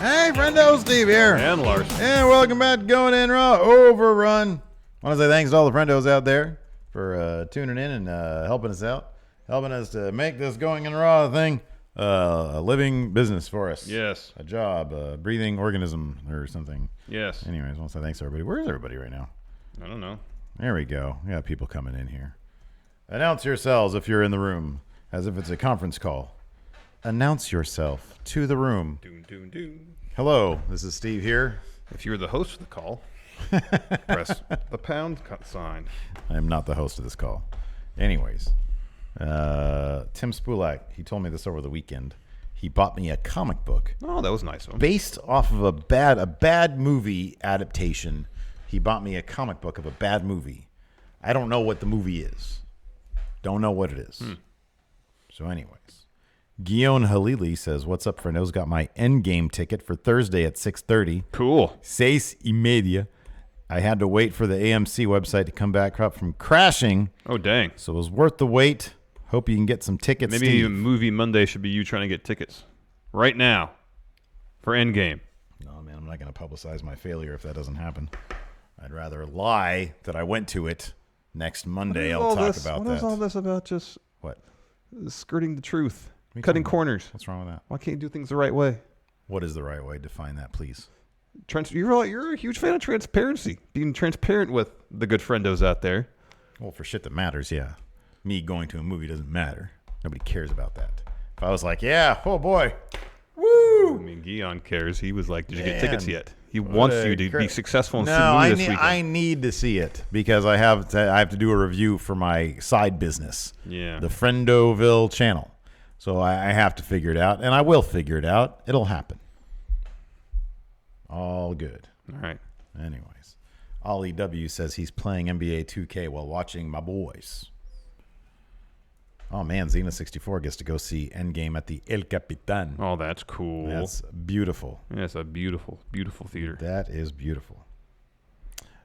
Hey, friendo, Steve here. And Lars. And welcome back to Going In Raw Overrun. I want to say thanks to all the friendos out there for tuning in and helping us out, helping us to make this Going In Raw thing a living business for us. Yes. A job, a breathing organism or something. Yes. Anyways, I want to say thanks to everybody. Where is everybody right now? I don't know. There we go. We got people coming in here. Announce yourselves if you're in the room, as if it's a conference call. Announce yourself to the room. Doom, doom, doom. Hello, this is Steve here. If you're the host of the call, press the pound sign. I am not the host of this call. Anyways, Tim Spulak, he told me this over the weekend. He bought me a comic book. Oh, that was nice of him. Based off of a bad movie adaptation. He bought me a comic book of a bad movie. I don't know what the movie is. Don't know what it is. So anyways. Guillaume Halili says, what's up, friendos? Got my Endgame ticket for Thursday at 6:30. Cool. 6:30. I had to wait for the AMC website to come back up from crashing. Oh, dang. So it was worth the wait. Hope you can get some tickets, Maybe Steve. Movie Monday should be you trying to get tickets right now for Endgame. No, man, I'm not going to publicize my failure if that doesn't happen. I'd rather lie that I went to it next Monday. I'll talk about that. What is all this about just What? skirting the truth, cutting corners? What's wrong with that? Why can't you do things the right way? What is the right way? Define that, please. You're a huge fan of transparency, being transparent with the good friendos out there. Well, for shit that matters, yeah. Me going to a movie doesn't matter. Nobody cares about that. If I was like, yeah, oh boy, woo! I mean, Guion cares. He was like, did you get Man, tickets yet? He wants you to be successful and see No, the movie this weekend. I need to see it because I have to do a review for my side business, Yeah. the Friendoville channel. So I have to figure it out, and I will figure it out. It'll happen. All good. All right. Anyways, Ollie W says he's playing NBA 2K while watching my boys. Oh, man, Xena64 gets to go see Endgame at the El Capitan. Oh, that's cool. That's beautiful. Yeah, it's a beautiful, beautiful theater. That is beautiful.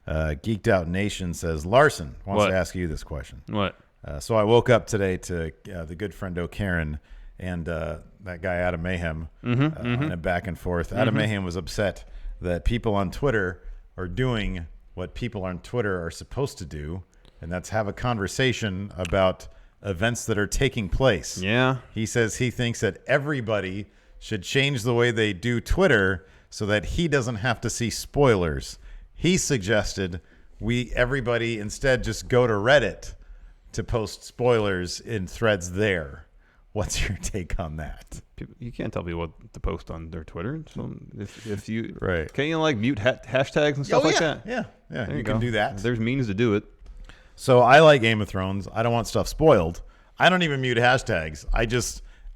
Geeked Out Nation says, Larson wants What? to ask you this question. What? So I woke up today to the good friendo Karen and that guy Adam Mayhem and a back and forth. Adam Mayhem was upset that people on Twitter are doing what people on Twitter are supposed to do, and that's have a conversation about events that are taking place. Yeah. He says he thinks that everybody should change the way they do Twitter so that he doesn't have to see spoilers. He suggested everybody instead just go to Reddit to post spoilers in threads there. What's your take on that? You can't tell people what to post on their Twitter. So if you Right. Can't you like mute hashtags and stuff like that? Yeah, There you go. can do that. There's means to do it. So I like Game of Thrones. I don't want stuff spoiled. I don't even mute hashtags.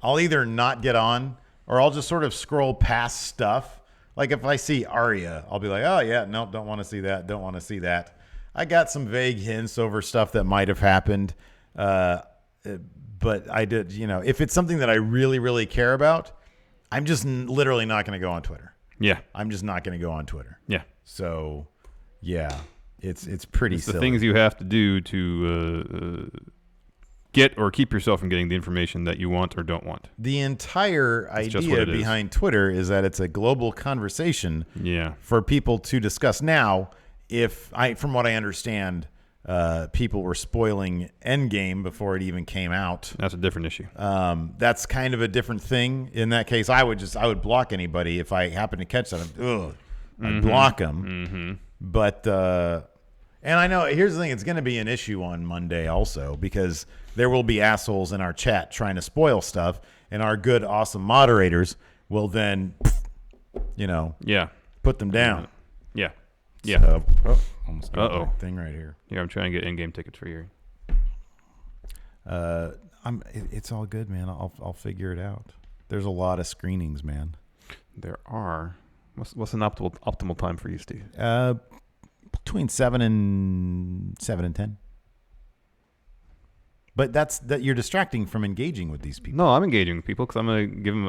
I'll either not get on or I'll just sort of scroll past stuff. Like if I see Arya, I'll be like, oh yeah, no, don't want to see that. Don't want to see that. I got some vague hints over stuff that might have happened. But I did, if it's something that I really, really care about, I'm just literally not going to go on Twitter. Yeah. I'm just not going to go on Twitter. Yeah. So, yeah, it's pretty It's the silly. things you have to do to get or keep yourself from getting the information that you want or don't want. The entire just what idea it is. behind Twitter is that it's a global conversation Yeah. for people to discuss. Now, from what I understand, people were spoiling Endgame before it even came out. That's a different issue. That's kind of a different thing. In that case, I would block anybody if I happen to catch that. I'd block them. But and I know here's the thing: it's going to be an issue on Monday also because there will be assholes in our chat trying to spoil stuff, and our good, awesome moderators will then, Yeah. put them down. Yeah. Yeah. Almost got Uh-oh. my thing right here. Yeah, I'm trying to get in-game tickets for you. It's all good, man. I'll figure it out. There's a lot of screenings, man. There are. What's an optimal time for you, Steve? Between 7 and 10. But that you're distracting from engaging with these people. No, I'm engaging with people because I'm going to give them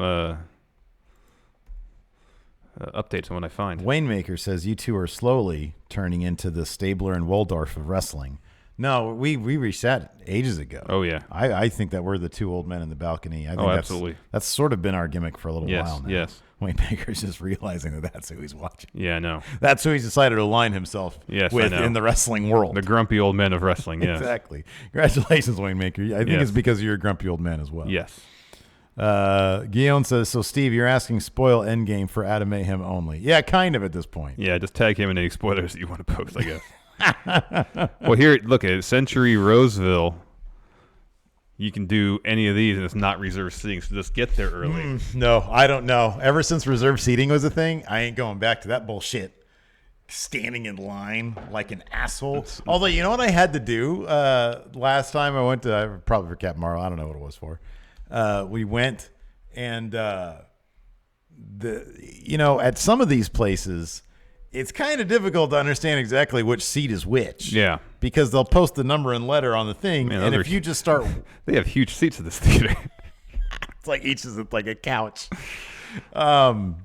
updates on what I find. Wayne Maker says you two are slowly turning into the Stabler and Waldorf of wrestling. No, we reset ages ago. Oh, yeah. I think that we're the two old men in the balcony. I think absolutely. That's sort of been our gimmick for a little while now. Yes. Wayne Baker's just realizing that that's who he's watching. Yeah, I know. That's who he's decided to align himself with in the wrestling world. The grumpy old men of wrestling, yes. Exactly. Congratulations, Wayne Baker. I think it's because you're a grumpy old man as well. Yes. Guillaume says, so Steve, you're asking spoil Endgame for Adam Mayhem only. Yeah, kind of at this point. Yeah, just tag him in any spoilers that you want to post, I guess. Well, here, look at Century Roseville. You can do any of these, and it's not reserved seating, so just get there early. No, I don't know. Ever since reserved seating was a thing, I ain't going back to that bullshit. Standing in line like an asshole. Although, you know what I had to do last time I went to, probably for Captain Marvel, I don't know what it was for. We went and, at some of these places, it's kind of difficult to understand exactly which seat is which. Yeah. Because they'll post the number and letter on the thing, and if you just start... They have huge seats at this theater. It's like each is like a couch. And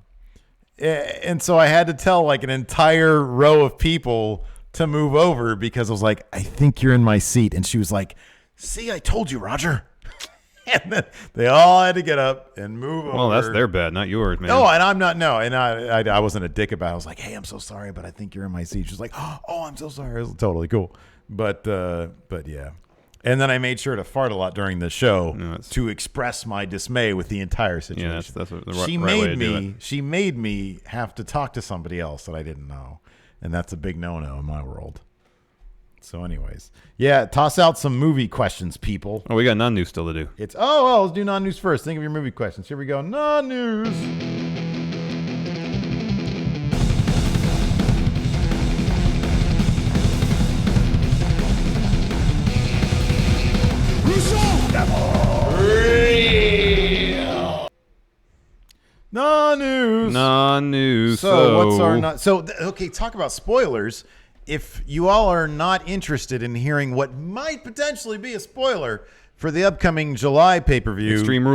so I had to tell like an entire row of people to move over because I was like, I think you're in my seat. And she was like, see, I told you, Roger. And then they all had to get up and move over. Well, that's their bad, not yours, man. No, and I'm not. No, and I wasn't a dick about it. I was like, hey, I'm so sorry, but I think you're in my seat. She was like, oh, I'm so sorry. It was totally cool. But yeah. And then I made sure to fart a lot during the show to express my dismay with the entire situation. Yeah, that's the right way to do it. She made me have to talk to somebody else that I didn't know, and that's a big no-no in my world. So, anyways, yeah, toss out some movie questions, people. Oh, we got non-news still to do. Let's do non-news first. Think of your movie questions. Here we go. Non-news. Non-news. Non-news. So what's our okay, talk about spoilers. If you all are not interested in hearing what might potentially be a spoiler for the upcoming July pay-per-view, Extreme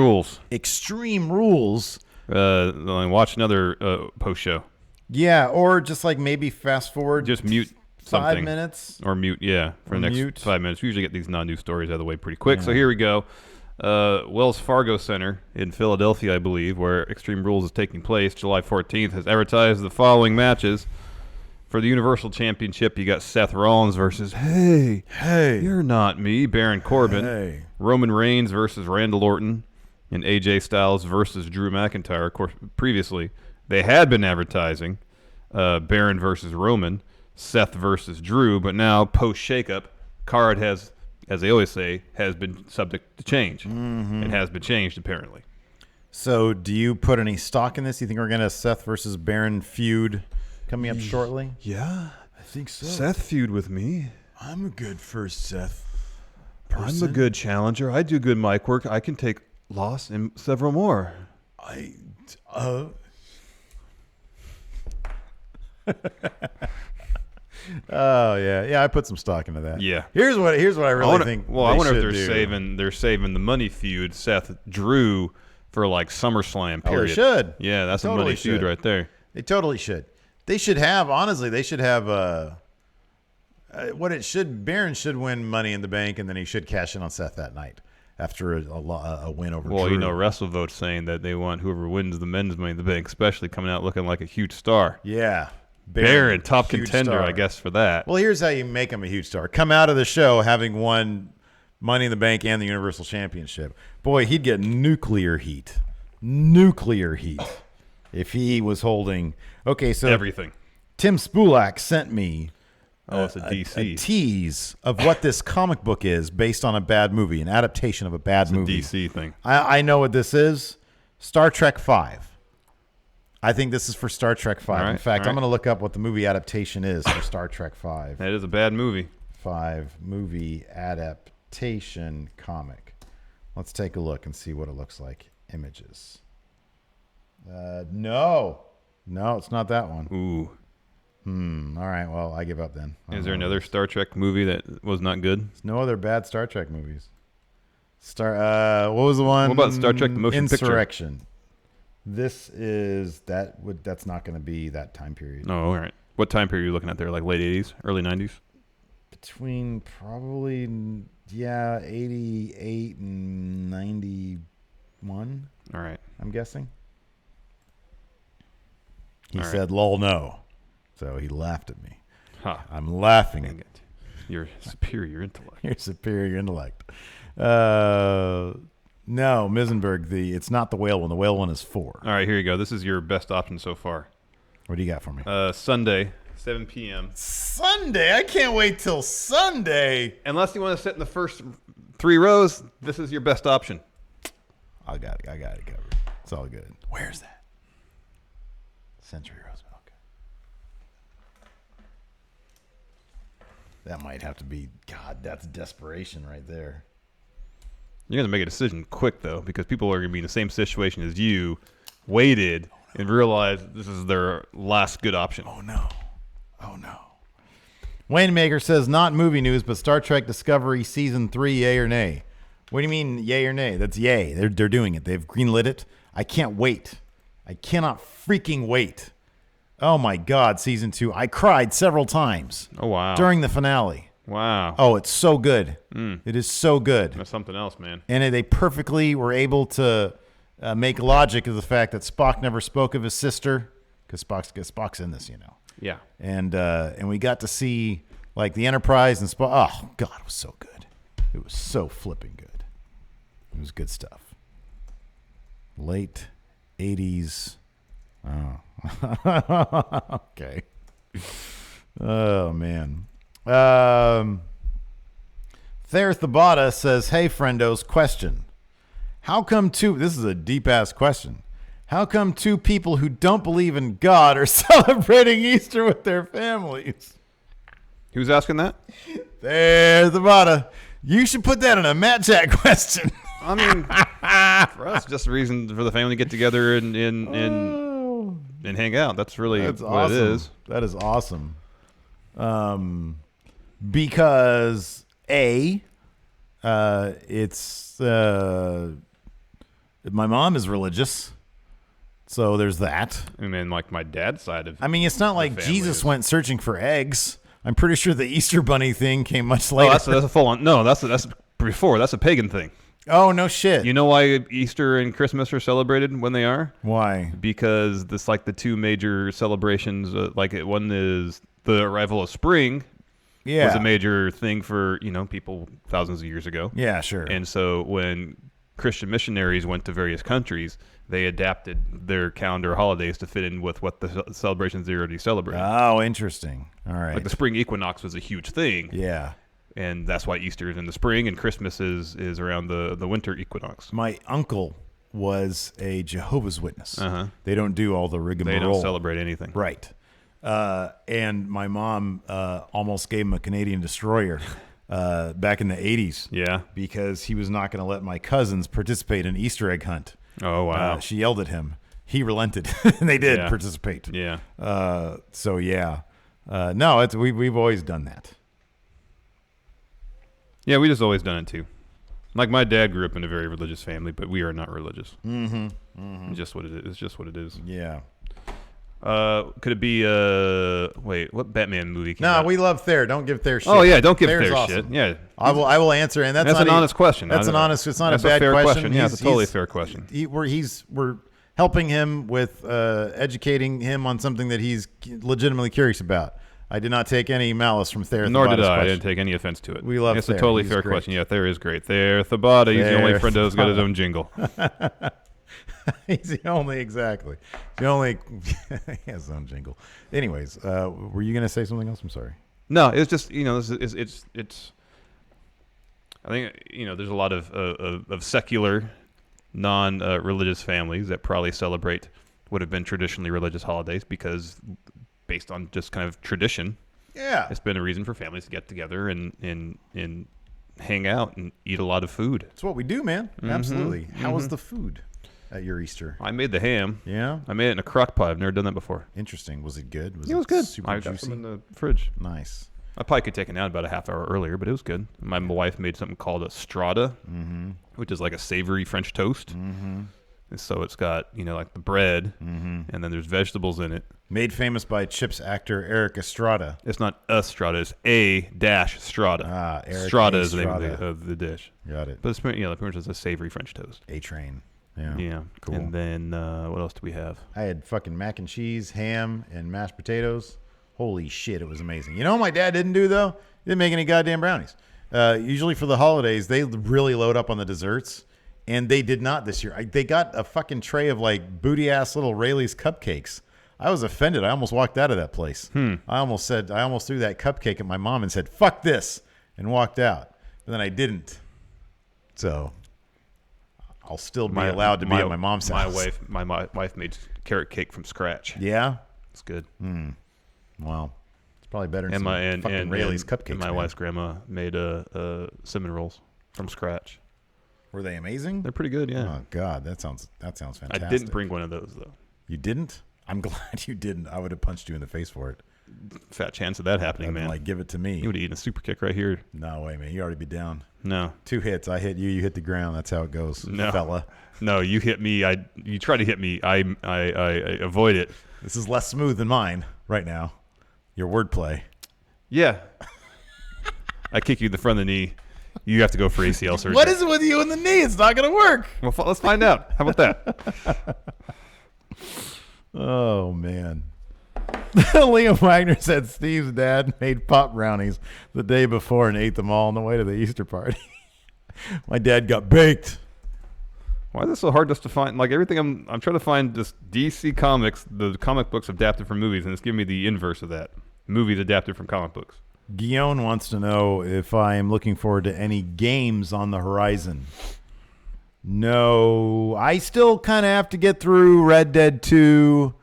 Rules. Watch another post show. Yeah, or just like maybe fast forward. Just mute 5 minutes. Or mute, for the next 5 minutes. We usually get these non-news stories out of the way pretty quick. Yeah. So here we go. Wells Fargo Center in Philadelphia, I believe, where Extreme Rules is taking place, July 14th, has advertised the following matches. For the Universal Championship, you got Seth Rollins versus Hey, you're not me, Baron Corbin. Hey. Roman Reigns versus Randall Orton, and AJ Styles versus Drew McIntyre. Of course, previously they had been advertising Baron versus Roman, Seth versus Drew, but now post shakeup, card has, as they always say, has been subject to change. Mm-hmm. It has been changed apparently. So, do you put any stock in this? You think we're gonna Seth versus Baron feud coming up shortly? Yeah, I think so. Seth feud with me. I'm a good first Seth person. I'm a good challenger. I do good mic work. I can take loss and several more. Oh yeah, I put some stock into that. Yeah. Here's what I really think. Well, I wonder if they're saving the money feud Seth Drew for like SummerSlam period. Oh, they should. Yeah, that's a money feud right there. They totally should. They should have, honestly, Baron should win Money in the Bank, and then he should cash in on Seth that night after a win over Drew. Well, WrestleVote's saying that they want whoever wins the men's Money in the Bank, especially coming out looking like a huge star. Yeah. Baron, top contender, star. I guess, for that. Well, here's how you make him a huge star. Come out of the show having won Money in the Bank and the Universal Championship. Boy, he'd get nuclear heat. If he was holding... Okay, so... Everything. Tim Spulak sent me it's a DC. A tease of what this comic book is based on a bad movie, an adaptation of a bad movie. It's a DC thing. I know what this is. Star Trek V. I think this is for Star Trek V. In fact, I'm going to look up what the movie adaptation is for Star Trek V. That is a bad movie. 5 movie adaptation comic. Let's take a look and see what it looks like. Images. No, it's not that one. Ooh. All right. Well, I give up then. Is there another Star Trek movie that was not good? There's no other bad Star Trek movies. What was the one? What about Star Trek the motion picture? Insurrection. This is that's not going to be that time period. Oh, all right. What time period are you looking at there? Like late 80s, early 90s? between probably 88 and 91. All right. I'm guessing. He All said, "Lol, no." So he laughed at me. Huh. I'm laughing at it. Your superior intellect. Your superior intellect. No, Misenberg, it's not the whale one. The whale one is 4. All right, here you go. This is your best option so far. What do you got for me? Sunday, 7 p.m. Sunday? I can't wait till Sunday. Unless you want to sit in the first 3 rows, this is your best option. I got it covered. It's all good. Where's that? Century Rose Milk. That might have to be, God, that's desperation right there. You're going to make a decision quick, though, because people are going to be in the same situation as you, waited, and realized this is their last good option. Oh, no. Wayne says, not movie news, but Star Trek Discovery Season 3, yay or nay? What do you mean, yay or nay? That's yay. They're doing it. They've greenlit it. I can't wait. I cannot freaking wait. Oh, my God, Season 2. I cried several times. Oh, wow. During the finale. Wow. Oh, it's so good. It is so good. That's something else, man. And they perfectly were able to make logic of the fact that Spock never spoke of his sister, because Spock's in this, Yeah. And we got to see like the Enterprise and Spock. Oh God, it was so good. It was so flipping good. It was good stuff. Late 80s. Oh. Okay. Oh man. Thayer Thabata says, "Hey friendos, question. How come this is a deep-ass question. How come 2 people who don't believe in God are celebrating Easter with their families?" Who's asking that? There's Thabata. You should put that in a Matt Chat question. I mean, for us, just a reason for the family to get together and hang out. That's really what awesome. it is. That is awesome. Because it's my mom is religious, so there's that. I mean, like my dad's side of. I mean, it's not like Jesus went searching for eggs. I'm pretty sure the Easter Bunny thing came much later. Oh, that's a full on. No, that's before. That's a pagan thing. Oh no shit! You know why Easter and Christmas are celebrated when they are? Why? Because it's like the 2 major celebrations. One is the arrival of spring. Yeah. Was a major thing for, people thousands of years ago. Yeah, sure. And so when Christian missionaries went to various countries, they adapted their calendar holidays to fit in with what the celebrations they already celebrate. Oh, interesting. All right. Like the spring equinox was a huge thing. Yeah. And that's why Easter is in the spring and Christmas is around the winter equinox. My uncle was a Jehovah's Witness. Uh-huh. They don't do all the rigmarole. They don't celebrate anything. Right. And my mom almost gave him a Canadian destroyer back in the 80s. Yeah. Because he was not going to let my cousins participate in Easter egg hunt. Oh, wow. She yelled at him. He relented, and they did participate. Yeah. So, yeah. No, we've always done that. Yeah, we just always done it, too. Like, my dad grew up in a very religious family, but we are not religious. Mm-hmm. Mm-hmm. It's just what it is. It's just what it is. Yeah. Could it be wait, what Batman movie came out? No, we love Thayer. Don't give Thayer shit. Oh yeah, don't give Thayer's Thayer awesome. shit. Yeah. I will answer, and that's an honest question. That's an honest. It's not a bad fair question. Yeah, it's a totally fair question. We're helping him with educating him on something that he's legitimately curious about. I did not take any malice from Thayer. Nor did I. Question. I didn't take any offense to it. We love It's Thayer. a totally He's fair great. question. Yeah, Thayer is great. Thayer Thabata. He's the only friend who's got his own jingle. He's the only exactly. The only he has his own jingle. Anyways, were you gonna say something else? I'm sorry. No, it's just it's. I think there's a lot of secular, non-religious families that probably celebrate what have been traditionally religious holidays because, based on just kind of tradition, it's been a reason for families to get together and hang out and eat a lot of food. It's what we do, man. Mm-hmm. Absolutely. How was the food at your Easter? I made the ham. Yeah? I made it in a crock pot. I've never done that before. Interesting. Was it good? It was good. Super I got juicy? some in the fridge. Nice. I probably could take it out about a half hour earlier, but it was good. My wife made something called a strata, which is like a savory French toast. Mm-hmm. So it's got, like the bread, and then there's vegetables in it. Made famous by Chips actor Eric Estrada. It's not Estrada. It's A-Strada. Eric Strada is the name of the dish. Got it. But it's pretty much just a savory French toast. A-Train. Yeah. Yeah. Cool. And then what else do we have? I had fucking mac and cheese, ham, and mashed potatoes. Holy shit, it was amazing. You know what my dad didn't do, though? He didn't make any goddamn brownies. Usually for the holidays, they really load up on the desserts. And they did not this year. They got a fucking tray of like booty-ass little Rayleigh's cupcakes. I was offended. I almost walked out of that place. I almost threw that cupcake at my mom and said, fuck this, and walked out. But then I didn't. So I'll still be allowed to be at my mom's house. My wife made carrot cake from scratch. Yeah? It's good. Well, it's probably better than fucking Rayleigh's cupcakes. And my wife's grandma made cinnamon rolls from scratch. Were they amazing? They're pretty good, yeah. Oh, God, that sounds fantastic. I didn't bring one of those, though. You didn't? I'm glad you didn't. I would have punched you in the face for it. Fat chance of that happening, man. Like, give it to me. You would have eaten a super kick right here. No way, man. You already be down. No. 2 hits. I hit you. You hit the ground. That's how it goes, fella. No, you hit me. You try to hit me. I avoid it. This is less smooth than mine right now. Your wordplay. Yeah. I kick you in the front of the knee. You have to go for ACL surgery. What is it with you in the knee? It's not going to work. Well, let's find out. How about that? Oh, man. Liam Wagner said Steve's dad made pop brownies the day before and ate them all on the way to the Easter party. My dad got baked. Why is it so hard just to find? Like everything, I'm trying to find just DC Comics, the comic books adapted from movies, and it's giving me the inverse of that. Movies adapted from comic books. Guillaume wants to know if I am looking forward to any games on the horizon. No, I still kind of have to get through Red Dead 2,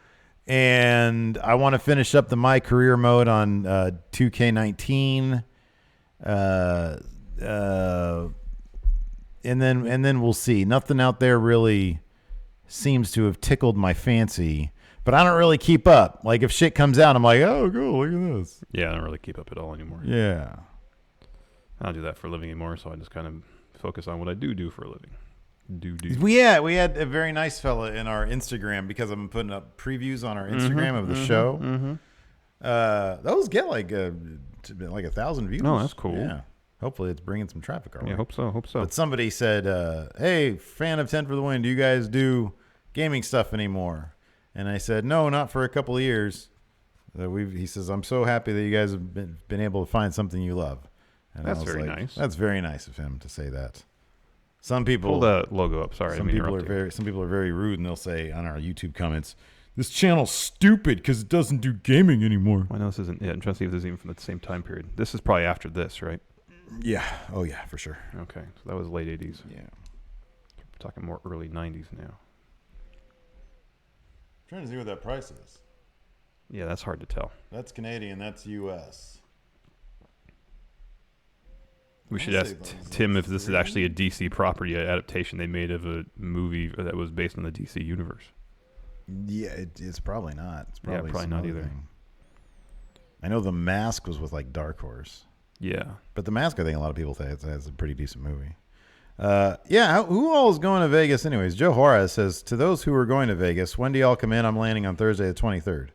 and I want to finish up the My Career mode on 2K19. And then we'll see. Nothing out there really seems to have tickled my fancy. But I don't really keep up. Like, if shit comes out, I'm like, oh, cool, look at this. Yeah, I don't really keep up at all anymore. Yeah. I don't do that for a living anymore, so I just kind of focus on what I do for a living. We had a very nice fella in our Instagram, because I'm putting up previews on our Instagram of the show. Those get like 1,000 views. Oh, that's cool. Yeah. Hopefully it's bringing some traffic our way. Yeah, hope so. But somebody said, hey, fan of 10 for the win, do you guys do gaming stuff anymore? And I said, no, not for a couple of years. He says, I'm so happy that you guys have been able to find something you love. And that's very nice. That's very nice of him to say that. Some people pull the logo up. Sorry, some people are very rude, and they'll say on our YouTube comments, "This channel's stupid because it doesn't do gaming anymore." I know this isn't it. I'm trying to see if this is even from the same time period. This is probably after this, right? Yeah. Oh yeah, for sure. Okay, so that was late '80s. Yeah. We're talking more early '90s now. Trying to see what that price is. Yeah, that's hard to tell. That's Canadian. That's U.S. We should ask Tim if this is actually a DC property adaptation they made of a movie that was based on the DC universe. Yeah, it's probably not. It's probably not either. Thing. I know The Mask was with like Dark Horse. Yeah. But The Mask, I think a lot of people say it's a pretty decent movie. Yeah, who all is going to Vegas anyways? Joe Juarez says, to those who are going to Vegas, when do y'all come in? I'm landing on Thursday the 23rd.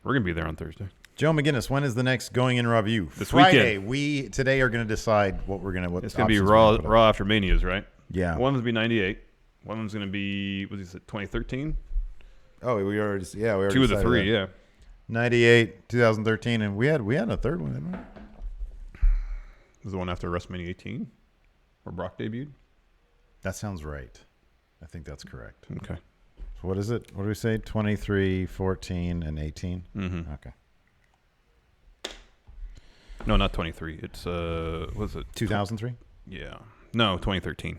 We're going to be there on Thursday. Joe McGinnis, when is the next Going In review? This Friday. weekend. We today are going to decide what we're going to. It's going to be Raw after Manias, right? Yeah. One of them's going to be 98. One of them's going to be, what is it, 2013? Oh, we already. Yeah, we already. Two of the three, yeah. 98, 2013, and we had a third one, didn't we? Was the one after WrestleMania 18, where Brock debuted? That sounds right. I think that's correct. Okay. So what is it? What do we say? 23, 14, and 18. Mm-hmm. Okay. No, not 23. It's what was it? 2003? Yeah. No, 2013.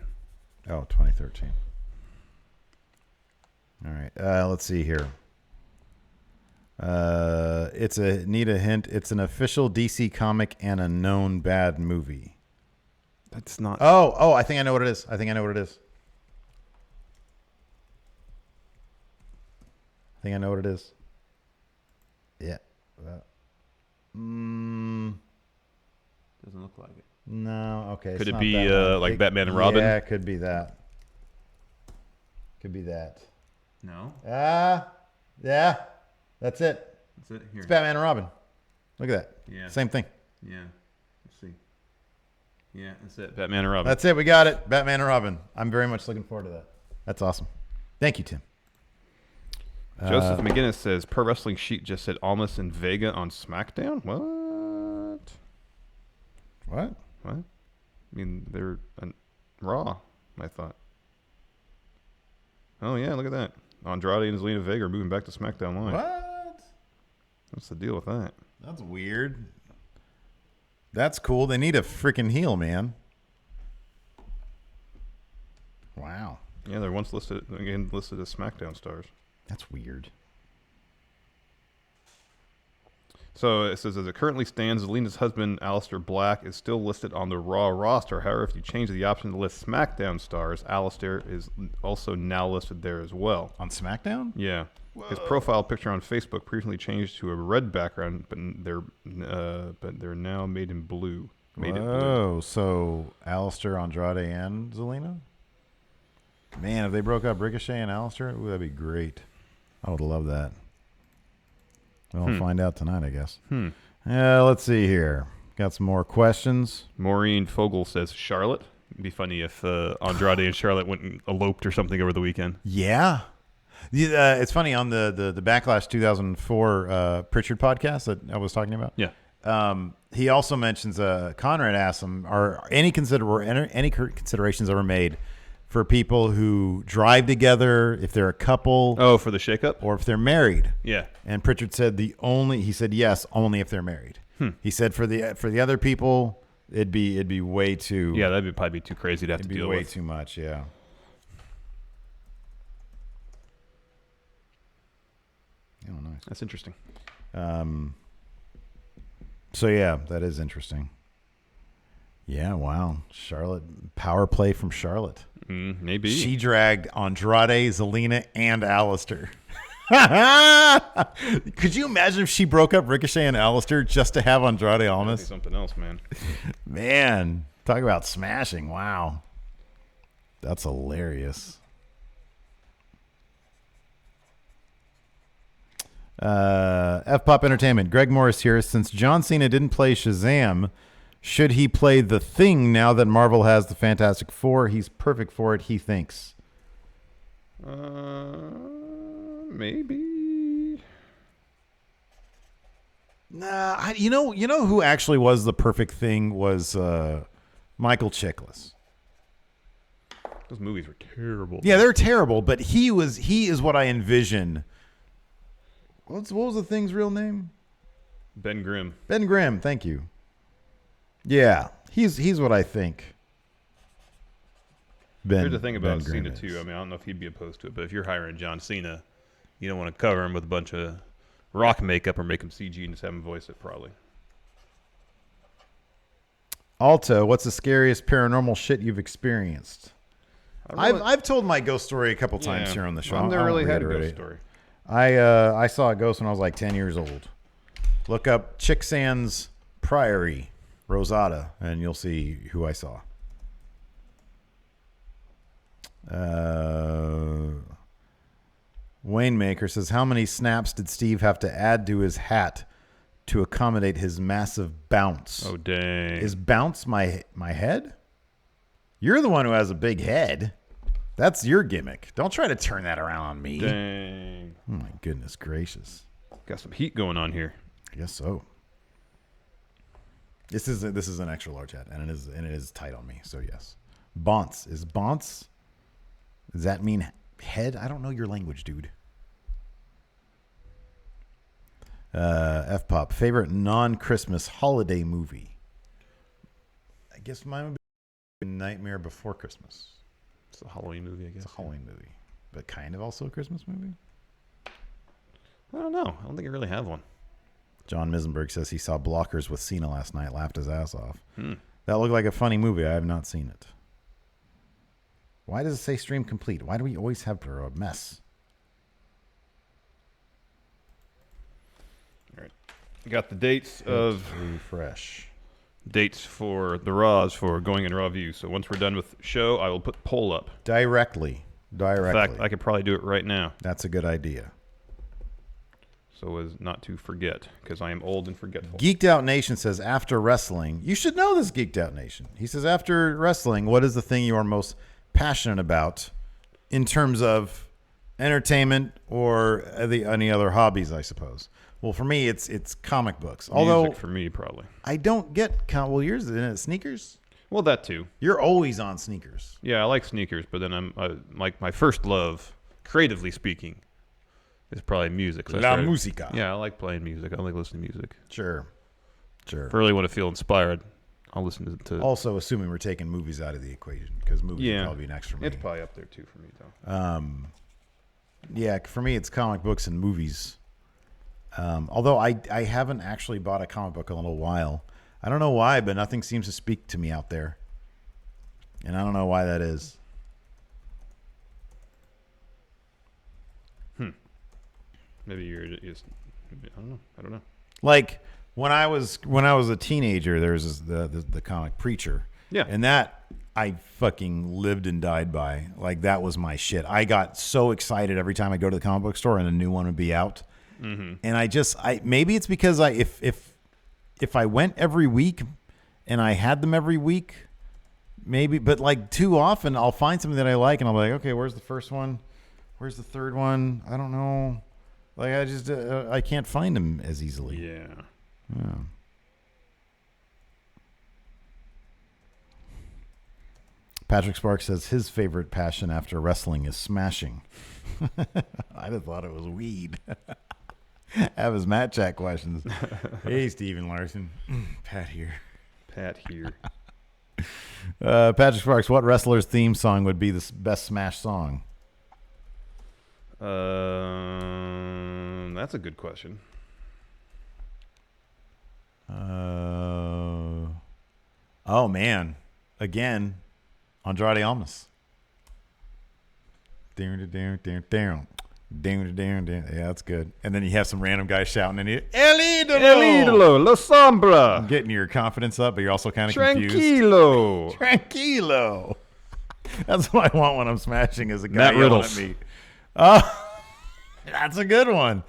Oh, 2013. All right. Let's see here. Need a hint. It's an official DC comic and a known bad movie. That's not. Oh, I think I know what it is. I think I know what it is. Yeah. Doesn't look like it. No. Okay. Could it be like Batman and Robin? Yeah, it could be that. Could be that. No. Yeah. That's it. That's it. Here. It's Batman and Robin. Look at that. Yeah. Same thing. Yeah. Let's see. Yeah, that's it. Batman and Robin. That's it. We got it. Batman and Robin. I'm very much looking forward to that. That's awesome. Thank you, Tim. Joseph McGinnis says, Pro Wrestling Sheet just said Almas and Vega on SmackDown? What? I mean, they're Raw, I thought. Oh, yeah, look at that. Andrade and Zelina Vega are moving back to SmackDown Live. What? What's the deal with that? That's weird. That's cool. They need a freaking heel, man. Wow. Yeah, they're once listed as SmackDown stars. That's weird. So it says, as it currently stands, Zelina's husband, Aleister Black, is still listed on the Raw roster. However, if you change the option to list SmackDown stars, Aleister is also now listed there as well. On SmackDown? Yeah. Whoa. His profile picture on Facebook previously changed to a red background, but they're now made in blue. So Aleister, Andrade, and Zelina? Man, if they broke up Ricochet and Aleister, that'd be great. I would love that. We'll find out tonight, I guess. Let's see here. Got some more questions. Maureen Fogel says Charlotte. It'd be funny if Andrade and Charlotte went and eloped or something over the weekend. Yeah. It's funny, on the Backlash 2004 Pritchard podcast that I was talking about. Yeah. He also mentions, Conrad asked him, are any considerations ever made for people who drive together, if they're a couple? Oh, for the shakeup? Or if they're married. Yeah. And Pritchard said he said yes, only if they're married. He said for the other people, it'd be way too. Yeah, that'd probably be too crazy to have to deal with. It'd be way too much, yeah. Oh, nice. That's interesting. So yeah, that is interesting. Yeah, wow. Charlotte, power play from Charlotte. Maybe. She dragged Andrade, Zelina, and Aleister. Could you imagine if she broke up Ricochet and Aleister just to have Andrade Almas? That'd be something else, man. Man, talk about smashing. Wow. That's hilarious. F-Pop Entertainment. Greg Morris here. Since John Cena didn't play Shazam, should he play the Thing now that Marvel has the Fantastic Four? He's perfect for it, he thinks. Maybe. Nah, you know who actually was the perfect Thing was Michael Chiklis. Those movies were terrible. Yeah, they're terrible, but he is what I envision. What was the Thing's real name? Ben Grimm. Ben Grimm, thank you. Yeah, he's what I think. Here's the thing about Cena too. I mean, I don't know if he'd be opposed to it, but if you're hiring John Cena, you don't want to cover him with a bunch of rock makeup or make him CG and just have him voice it, probably. Alto, what's the scariest paranormal shit you've experienced? I've told my ghost story a couple times here on the show. I've never really had a ghost story. I saw a ghost when I was like 10 years old. Look up Chicksands Priory, Rosada, and you'll see who I saw. Wayne says, how many snaps did Steve have to add to his hat to accommodate his massive bounce? Oh, dang. Is bounce my head? You're the one who has a big head. That's your gimmick. Don't try to turn that around on me. Dang. Oh, my goodness gracious. Got some heat going on here. I guess so. This is an extra large hat, and it is tight on me, so yes. Bounce. Does that mean head? I don't know your language, dude. F-Pop. Favorite non-Christmas holiday movie? I guess mine would be Nightmare Before Christmas. It's a Halloween movie, I guess. It's a Halloween movie, but kind of also a Christmas movie? I don't know. I don't think I really have one. John Misenberg says he saw Blockers with Cena last night, laughed his ass off. That looked like a funny movie. I have not seen it. Why does it say stream complete? Why do we always have a mess? All right. Got the dates of refresh. Dates for the Raws for Going in Raw View. So once we're done with the show, I will put the poll up. Directly. directly. In fact, I could probably do it right now. That's a good idea. So as not to forget, because I am old and forgetful. Geeked Out Nation says, after wrestling, you should know this, Geeked Out Nation. He says, after wrestling, what is the thing you are most passionate about in terms of entertainment or any other hobbies, I suppose? Well, for me, it's comic books. Although music for me, probably. I don't get well, yours isn't it sneakers? Well, that too. You're always on sneakers. Yeah, I like sneakers, but then I'm like my first love, creatively speaking, is probably music. So música. Yeah, I like playing music. I like listening to music. Sure. If I really want to feel inspired, I'll listen to Also, assuming we're taking movies out of the equation, because movies would probably be next for me. It's probably up there too for me, though. Yeah, for me, it's comic books and movies. Although I haven't actually bought a comic book in a little while. I don't know why, but nothing seems to speak to me out there. And I don't know why that is. Maybe you're just, I don't know. Like when I was a teenager, there was the comic Preacher. Yeah. And that I fucking lived and died by. Like that was my shit. I got so excited every time I go to the comic book store and a new one would be out. Mm-hmm. And I maybe it's because if I went every week and I had them every week, maybe, but like too often I'll find something that I like and I'll be like, okay, where's the first one? Where's the third one? I don't know. Like I just I can't find them as easily. Yeah. Patrick Sparks says his favorite passion after wrestling is smashing. I'd have thought it was weed. Have his Matt chat questions. Hey, Steven Larson. Pat here. Patrick Sparks, what wrestler's theme song would be the best Smash song? That's a good question. Oh man, again, Andrade Almas. Down. Yeah, that's good. And then you have some random guy shouting in it, El Idolo, La Sombra. Getting your confidence up, but you're also kind of confused. Tranquilo. That's what I want when I'm smashing is a guy Matt yelling Riddles. at me. Oh, that's a good one.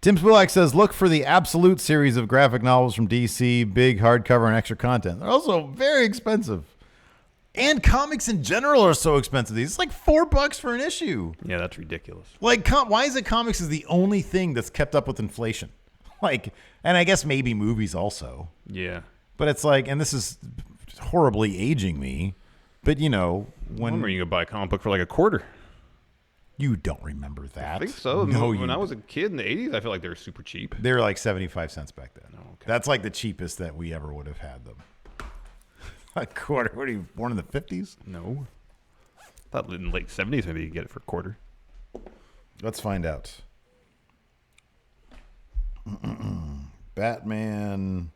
Tim Spulak says, look for the Absolute series of graphic novels from DC, big hardcover and extra content. They're also very expensive. And comics in general are so expensive. It's like $4 for an issue. Yeah, that's ridiculous. Like, why is it comics is the only thing that's kept up with inflation? Like, and I guess maybe movies also. Yeah. But it's like, and this is horribly aging me, but you know, when you could buy a comic book for like $0.25. You don't remember that. I think so. No, when I was a kid in the 80s, I feel like they were super cheap. They were like 75 cents back then. Oh, okay. That's like the cheapest that we ever would have had them. A quarter. What are you, born in the 50s? No. I thought in the late 70s maybe you could get it for $0.25. Let's find out. Batman.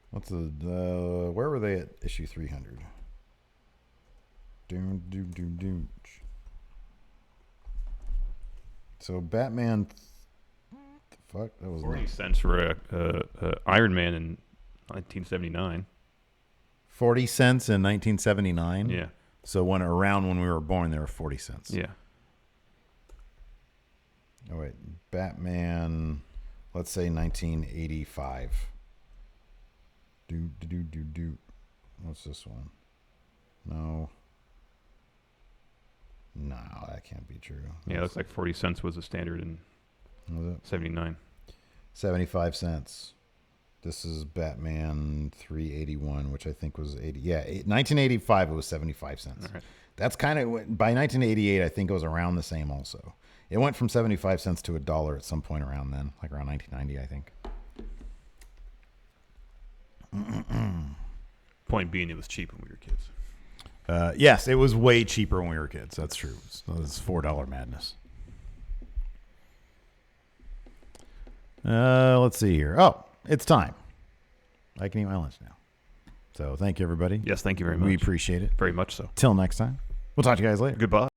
What's where were they at issue 300? So Batman. The fuck? That was 40 cents for Iron Man in 1979. 40 cents in 1979? Yeah. So around when we were born, there were 40 cents. Yeah. Oh, wait. Batman, let's say 1985. What's this one? No, that can't be true. Yeah, it looks like 40 cents was the standard in 79. 75 cents. This is Batman 381, which I think was 80. Yeah, 1985, it was 75 cents. All right. That's kind of, by 1988, I think it was around the same also. It went from 75 cents to $1 at some point around then, like around 1990, I think. Point being, it was cheap when we were kids. Yes, it was way cheaper when we were kids. That's true. It was $4 madness. Let's see here. Oh, it's time. I can eat my lunch now. So thank you, everybody. Yes, thank you very much. We appreciate it. Very much so. Till next time. We'll talk to you guys later. Goodbye.